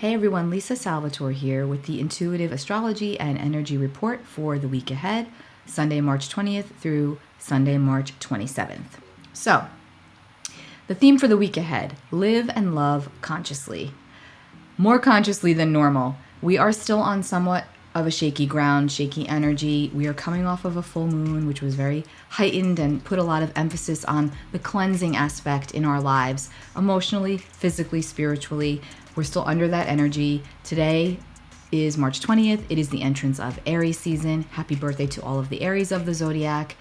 Hey everyone, Lisa Salvatore here with the Intuitive Astrology and Energy Report for the week ahead, Sunday, March 20th through Sunday, March 27th. So, the theme for the week ahead, live and love consciously. More consciously than normal. We are still on somewhat of a shaky ground, shaky energy. We are coming off of a full moon, which was very heightened and put a lot of emphasis on the cleansing aspect in our lives, emotionally, physically, spiritually. We're still under that energy. Today is March 20th. It is the entrance of Aries season. Happy birthday to all of the Aries of the zodiac.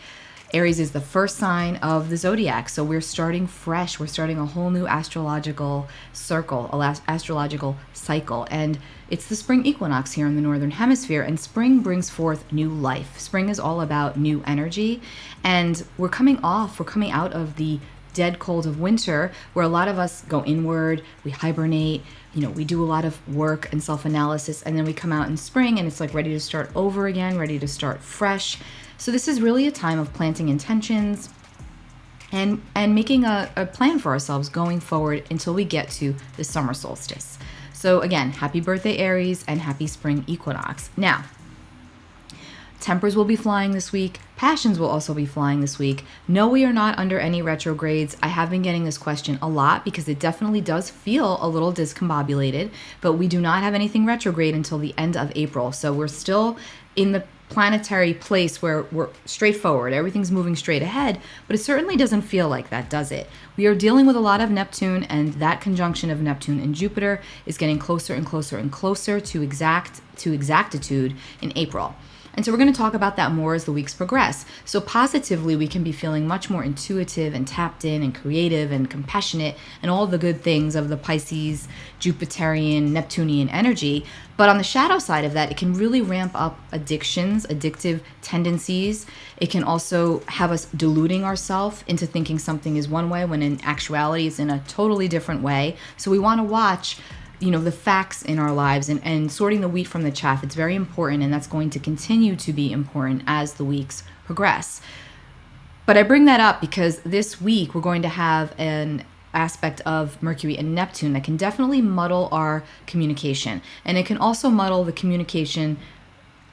Aries is the first sign of the zodiac, so we're starting fresh. We're starting a whole new astrological circle, astrological cycle, and it's the spring equinox here in the northern hemisphere, and spring brings forth new life. Spring is all about new energy, and we're coming out of the dead cold of winter, where a lot of us go inward, we hibernate, we do a lot of work and self-analysis, and then we come out in spring and it's like ready to start over again, ready to start fresh. So this is really a time of planting intentions and making a plan for ourselves going forward until we get to the summer solstice. So again, happy birthday Aries and happy spring equinox. Now, tempers will be flying this week. Passions will also be flying this week. No, we are not under any retrogrades. I have been getting this question a lot because it definitely does feel a little discombobulated, but we do not have anything retrograde until the end of April. So we're still in the planetary place where we're straightforward. Everything's moving straight ahead, but it certainly doesn't feel like that, does it? We are dealing with a lot of Neptune, and that conjunction of Neptune and Jupiter is getting closer and closer and closer to exactitude in April. And so we're going to talk about that more as the weeks progress. So positively, we can be feeling much more intuitive and tapped in and creative and compassionate and all the good things of the Pisces, Jupiterian, Neptunian energy. But on the shadow side of that, it can really ramp up addictions, addictive tendencies. It can also have us deluding ourselves into thinking something is one way when in actuality it's in a totally different way. So we want to watch the facts in our lives and sorting the wheat from the chaff. It's very important, and that's going to continue to be important as the weeks progress. But I bring that up because this week we're going to have an aspect of Mercury and Neptune that can definitely muddle our communication. And it can also muddle the communication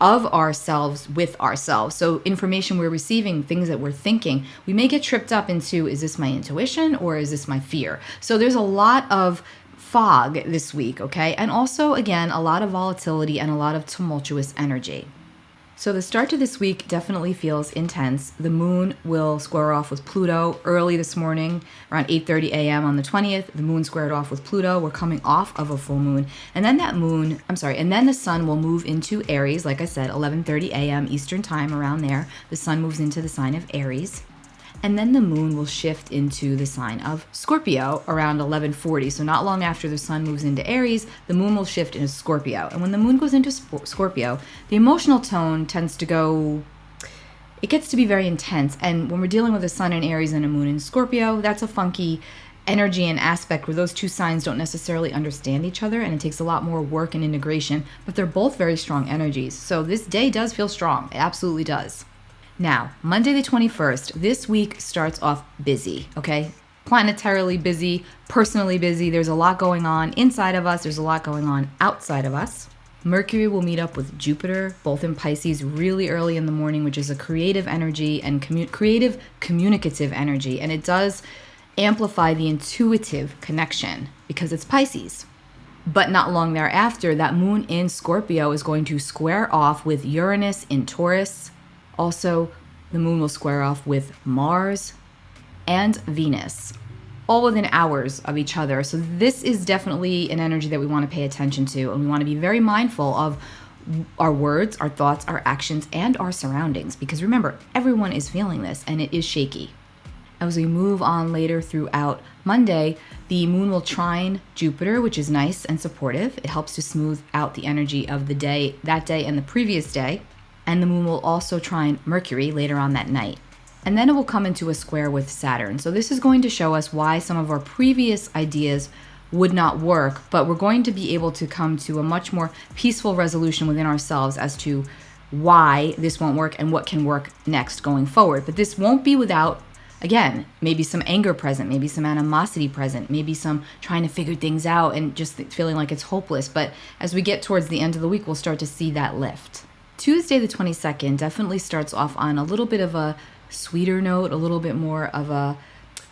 of ourselves with ourselves. So information we're receiving, things that we're thinking, we may get tripped up into, is this my intuition or is this my fear? So there's a lot of fog this week, okay? And also, again, a lot of volatility and a lot of tumultuous energy. So the start to this week definitely feels intense. The moon will square off with Pluto early this morning, around 8:30 a.m. on the 20th. The moon squared off with Pluto. We're coming off of a full moon. And then then the sun will move into Aries, like I said, 11:30 a.m. Eastern time, around there. The sun moves into the sign of Aries. And then the moon will shift into the sign of Scorpio around 11:40. So not long after the sun moves into Aries, the moon will shift into Scorpio. And when the moon goes into Scorpio, the emotional tone tends to it gets to be very intense. And when we're dealing with a sun in Aries and a moon in Scorpio, that's a funky energy and aspect where those two signs don't necessarily understand each other, and it takes a lot more work and integration, but they're both very strong energies. So this day does feel strong. It absolutely does. Now, Monday the 21st, this week starts off busy, okay? Planetarily busy, personally busy. There's a lot going on inside of us. There's a lot going on outside of us. Mercury will meet up with Jupiter, both in Pisces, really early in the morning, which is a creative energy and creative communicative energy. And it does amplify the intuitive connection because it's Pisces. But not long thereafter, that moon in Scorpio is going to square off with Uranus in Taurus. Also, the moon will square off with Mars and Venus, all within hours of each other. So this is definitely an energy that we want to pay attention to, and we want to be very mindful of our words, our thoughts, our actions, and our surroundings. Because remember, everyone is feeling this, and it is shaky. As we move on later throughout Monday, the moon will trine Jupiter, which is nice and supportive. It helps to smooth out the energy of the day, that day and the previous day. And the moon will also trine Mercury later on that night. And then it will come into a square with Saturn. So this is going to show us why some of our previous ideas would not work, but we're going to be able to come to a much more peaceful resolution within ourselves as to why this won't work and what can work next going forward. But this won't be without again, maybe some anger present, maybe some animosity present, maybe some trying to figure things out and just feeling like it's hopeless. But as we get towards the end of the week, we'll start to see that lift. Tuesday the 22nd definitely starts off on a little bit of a sweeter note, a little bit more of a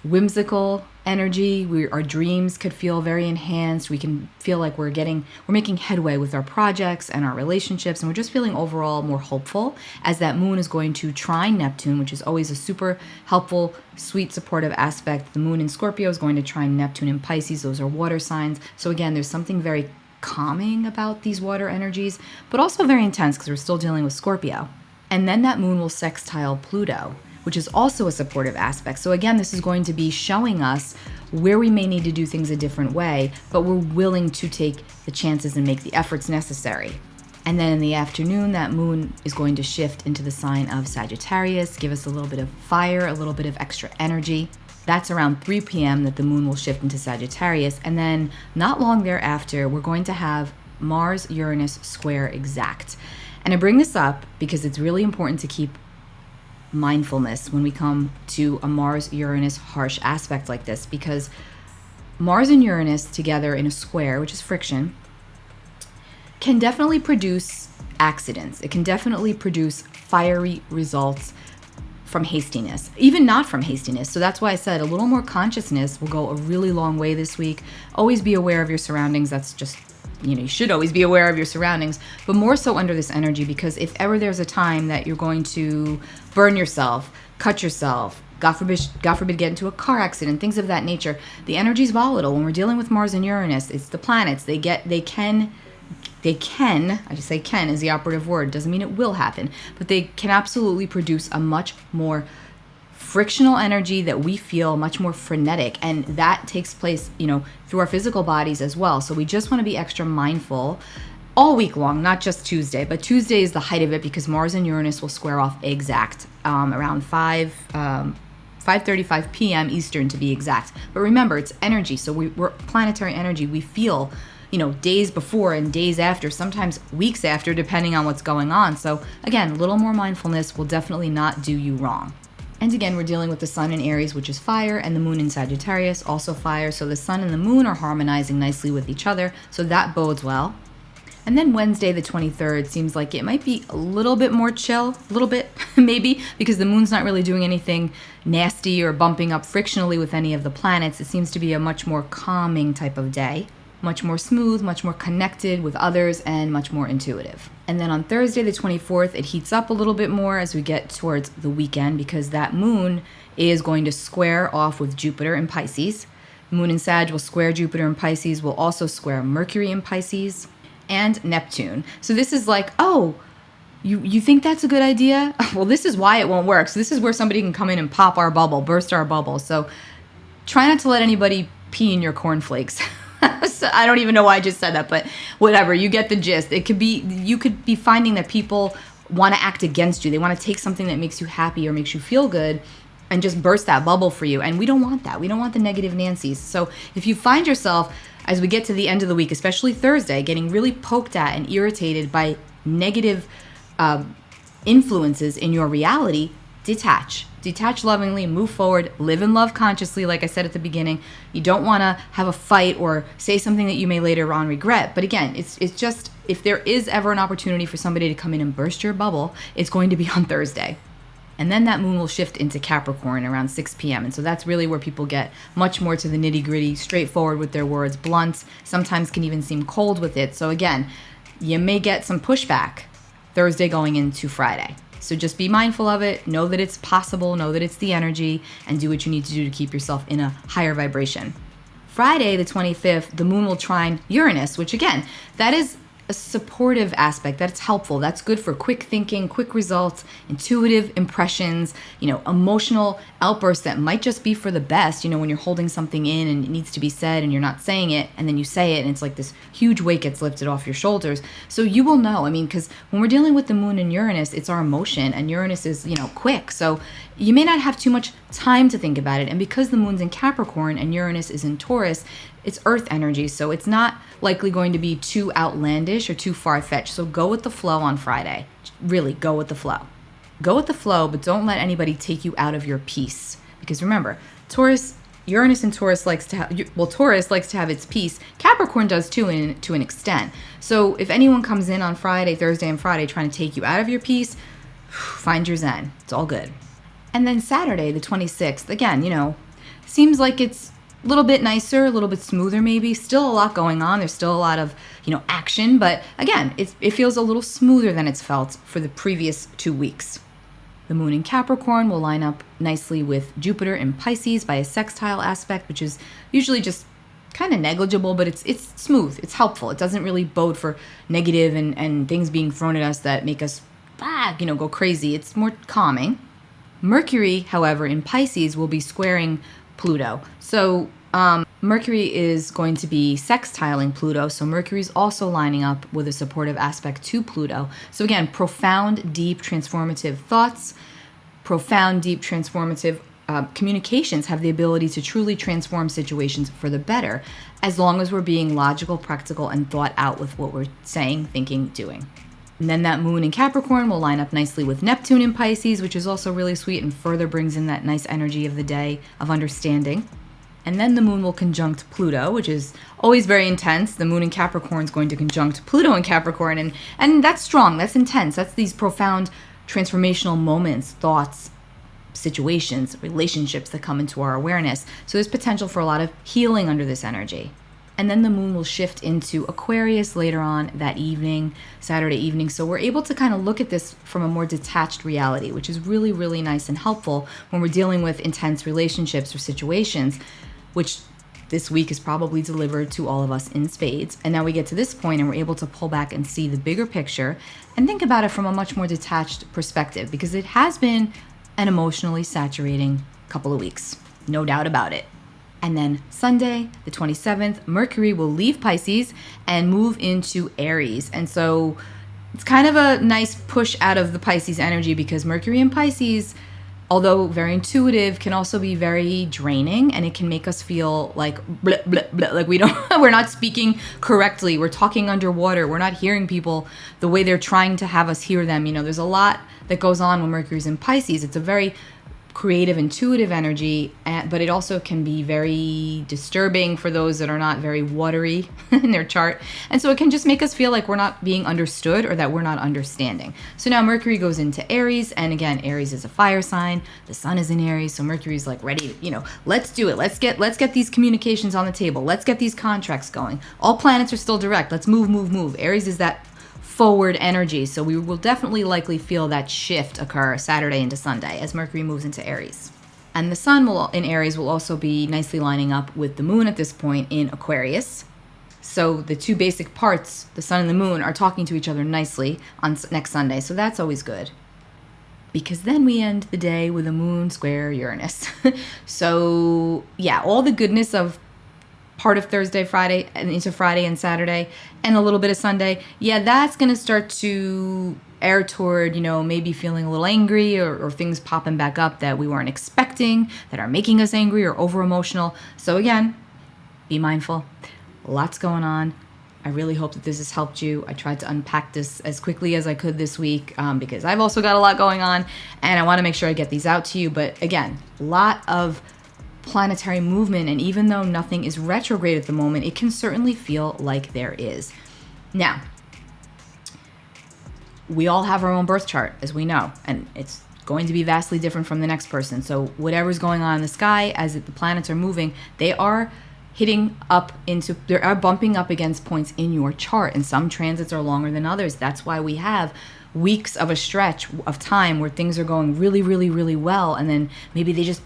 whimsical energy. Our dreams could feel very enhanced. We can feel like we're making headway with our projects and our relationships, and we're just feeling overall more hopeful, as that moon is going to trine Neptune, which is always a super helpful, sweet, supportive aspect. The moon in Scorpio is going to trine Neptune in Pisces. Those are water signs. So again, there's something very calming about these water energies, but also very intense because we're still dealing with Scorpio. And then that moon will sextile Pluto, which is also a supportive aspect. So again, this is going to be showing us where we may need to do things a different way, but we're willing to take the chances and make the efforts necessary. And then in the afternoon, that moon is going to shift into the sign of Sagittarius, give us a little bit of fire, a little bit of extra energy. That's around 3 p.m. that the moon will shift into Sagittarius. And then not long thereafter, we're going to have Mars-Uranus square exact. And I bring this up because it's really important to keep mindfulness when we come to a Mars-Uranus harsh aspect like this, because Mars and Uranus together in a square, which is friction, can definitely produce accidents. It can definitely produce fiery results from hastiness, even not from hastiness. So that's why I said a little more consciousness will go a really long way this week. Always be aware of your surroundings. That's just, you should always be aware of your surroundings, but more so under this energy, because if ever there's a time that you're going to burn yourself, cut yourself, God forbid, get into a car accident, things of that nature, the energy is volatile. When we're dealing with Mars and Uranus, it's the planets. They can, I just say can is the operative word, doesn't mean it will happen, but they can absolutely produce a much more frictional energy that we feel, much more frenetic, and that takes place, through our physical bodies as well. So we just want to be extra mindful all week long, not just Tuesday, but Tuesday is the height of it because Mars and Uranus will square off exact around 5:35 p.m. Eastern to be exact. But remember, it's energy, so we're planetary energy. We feel, days before and days after, sometimes weeks after, depending on what's going on. So again, a little more mindfulness will definitely not do you wrong. And again, we're dealing with the sun in Aries, which is fire, and the moon in Sagittarius, also fire. So the sun and the moon are harmonizing nicely with each other. So that bodes well. And then Wednesday, the 23rd, seems like it might be a little bit more chill, a little bit maybe, because the moon's not really doing anything nasty or bumping up frictionally with any of the planets. It seems to be a much more calming type of day. Much more smooth, much more connected with others, and much more intuitive. And then on Thursday, the 24th, it heats up a little bit more as we get towards the weekend, because that moon is going to square off with Jupiter in Pisces. Moon in Sag will square Jupiter in Pisces, will also square Mercury in Pisces, and Neptune. So this is like, you think that's a good idea? Well, this is why it won't work. So this is where somebody can come in and pop our bubble, burst our bubble. So try not to let anybody pee in your cornflakes. So I don't even know why I just said that, but whatever, you get the gist. You could be finding that people want to act against you. They want to take something that makes you happy or makes you feel good and just burst that bubble for you. And we don't want that. We don't want the negative Nancy's. So if you find yourself, as we get to the end of the week, especially Thursday, getting really poked at and irritated by negative influences in your reality, detach lovingly, move forward, live in love consciously. Like I said at the beginning, you don't want to have a fight or say something that you may later on regret. But again, it's just, if there is ever an opportunity for somebody to come in and burst your bubble, it's going to be on Thursday. And then that moon will shift into Capricorn around 6 p.m. And so that's really where people get much more to the nitty gritty, straightforward with their words, blunt, sometimes can even seem cold with it. So again, you may get some pushback Thursday going into Friday. So just be mindful of it, know that it's possible, know that it's the energy, and do what you need to do to keep yourself in a higher vibration. Friday, the 25th, the moon will trine Uranus, which again, that is a supportive aspect. That's helpful. That's good for quick thinking, quick results, intuitive impressions, emotional outbursts that might just be for the best, when you're holding something in and it needs to be said and you're not saying it, and then you say it and it's like this huge weight gets lifted off your shoulders. So you will know, because when we're dealing with the moon and Uranus, it's our emotion, and Uranus is, quick. So you may not have too much time to think about it. And because the moon's in Capricorn and Uranus is in Taurus, it's earth energy, so it's not likely going to be too outlandish or too far-fetched. So go with the flow on Friday. Really, go with the flow. Go with the flow, but don't let anybody take you out of your peace. Because remember, Uranus in Taurus Taurus likes to have its peace. Capricorn does too, to an extent. So if anyone comes in on Thursday and Friday, trying to take you out of your peace, find your zen. It's all good. And then Saturday, the 26th, again, seems like it's a little bit nicer, a little bit smoother maybe. Still a lot going on. There's still a lot of, action. But again, it feels a little smoother than it's felt for the previous 2 weeks. The moon in Capricorn will line up nicely with Jupiter in Pisces by a sextile aspect, which is usually just kind of negligible, but it's smooth. It's helpful. It doesn't really bode for negative and things being thrown at us that make us, go crazy. It's more calming. Mercury, however, in Pisces will be squaring Pluto. So Mercury is going to be sextiling Pluto. So Mercury is also lining up with a supportive aspect to Pluto. So again, profound, deep, transformative thoughts, profound, deep, transformative communications have the ability to truly transform situations for the better, as long as we're being logical, practical, and thought out with what we're saying, thinking, doing. And then that moon in Capricorn will line up nicely with Neptune in Pisces, which is also really sweet and further brings in that nice energy of the day of understanding. And then the moon will conjunct Pluto, which is always very intense. The moon in Capricorn is going to conjunct Pluto in Capricorn, and that's strong, that's intense. That's these profound transformational moments, thoughts, situations, relationships that come into our awareness. So there's potential for a lot of healing under this energy. And then the moon will shift into Aquarius later on that evening, Saturday evening. So we're able to kind of look at this from a more detached reality, which is really, really nice and helpful when we're dealing with intense relationships or situations, which this week is probably delivered to all of us in spades. And now we get to this point and we're able to pull back and see the bigger picture and think about it from a much more detached perspective, because it has been an emotionally saturating couple of weeks, no doubt about it. And then Sunday, the 27th, Mercury will leave Pisces and move into Aries. And so it's kind of a nice push out of the Pisces energy, because Mercury in Pisces, although very intuitive, can also be very draining, and it can make us feel like bleh, bleh, bleh, like we're not speaking correctly. We're talking underwater. We're not hearing people the way they're trying to have us hear them. There's a lot that goes on when Mercury's in Pisces. It's a very creative, intuitive energy, but it also can be very disturbing for those that are not very watery in their chart. And so it can just make us feel like we're not being understood or that we're not understanding. So now Mercury goes into Aries, and again, Aries is a fire sign. The sun is in Aries, so Mercury's like ready, let's do it. Let's get these communications on the table. Let's get these contracts going. All planets are still direct. Let's move. Aries is that forward energy. So we will definitely likely feel that shift occur Saturday into Sunday as Mercury moves into Aries. And the sun in Aries will also be nicely lining up with the moon at this point in Aquarius. So the two basic parts, the sun and the moon, are talking to each other nicely on next Sunday. So that's always good, because then we end the day with a moon square Uranus. So yeah, all the goodness of part of Thursday, Friday, and into Friday and Saturday, and a little bit of Sunday, that's going to start to err toward, maybe feeling a little angry or things popping back up that we weren't expecting, that are making us angry or over emotional. So again, be mindful. Lots going on. I really hope that this has helped you. I tried to unpack this as quickly as I could this week because I've also got a lot going on, and I want to make sure I get these out to you. But again, a lot of planetary movement, and even though nothing is retrograde at the moment, it can certainly feel like there is. Now, we all have our own birth chart, as we know, and it's going to be vastly different from the next person. So whatever's going on in the sky as the planets are moving, they are bumping up against points in your chart, and some transits are longer than others. That's why we have weeks of a stretch of time where things are going really, really, really well, and then maybe they just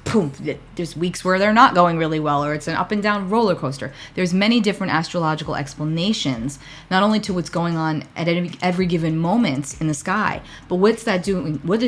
there's weeks where they're not going really well, or it's an up and down roller coaster. There's many different astrological explanations, not only to what's going on at every given moment in the sky, but what is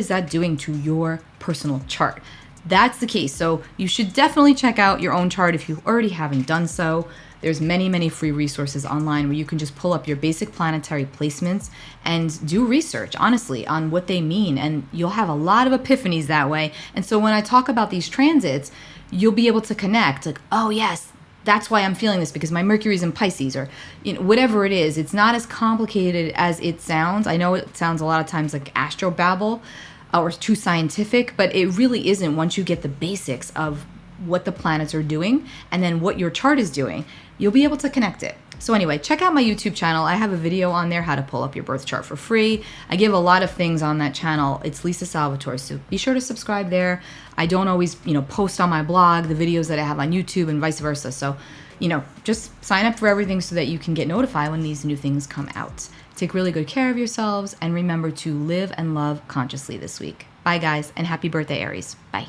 that doing to your personal chart. That's the case. So you should definitely check out your own chart if you already haven't done so. There's many, many free resources online where you can just pull up your basic planetary placements and do research, honestly, on what they mean. And you'll have a lot of epiphanies that way. And so when I talk about these transits, you'll be able to connect, like, oh yes, that's why I'm feeling this, because my Mercury's in Pisces, or whatever it is. It's not as complicated as it sounds. I know it sounds a lot of times like astrobabble, or too scientific, but it really isn't once you get the basics of what the planets are doing and then what your chart is doing. You'll be able to connect it. So anyway, check out my YouTube channel. I have a video on there, how to pull up your birth chart for free. I give a lot of things on that channel. It's Lisa Salvatore, so be sure to subscribe there. I don't always, post on my blog the videos that I have on YouTube and vice versa. So, just sign up for everything so that you can get notified when these new things come out. Take really good care of yourselves and remember to live and love consciously this week. Bye guys, and happy birthday, Aries. Bye.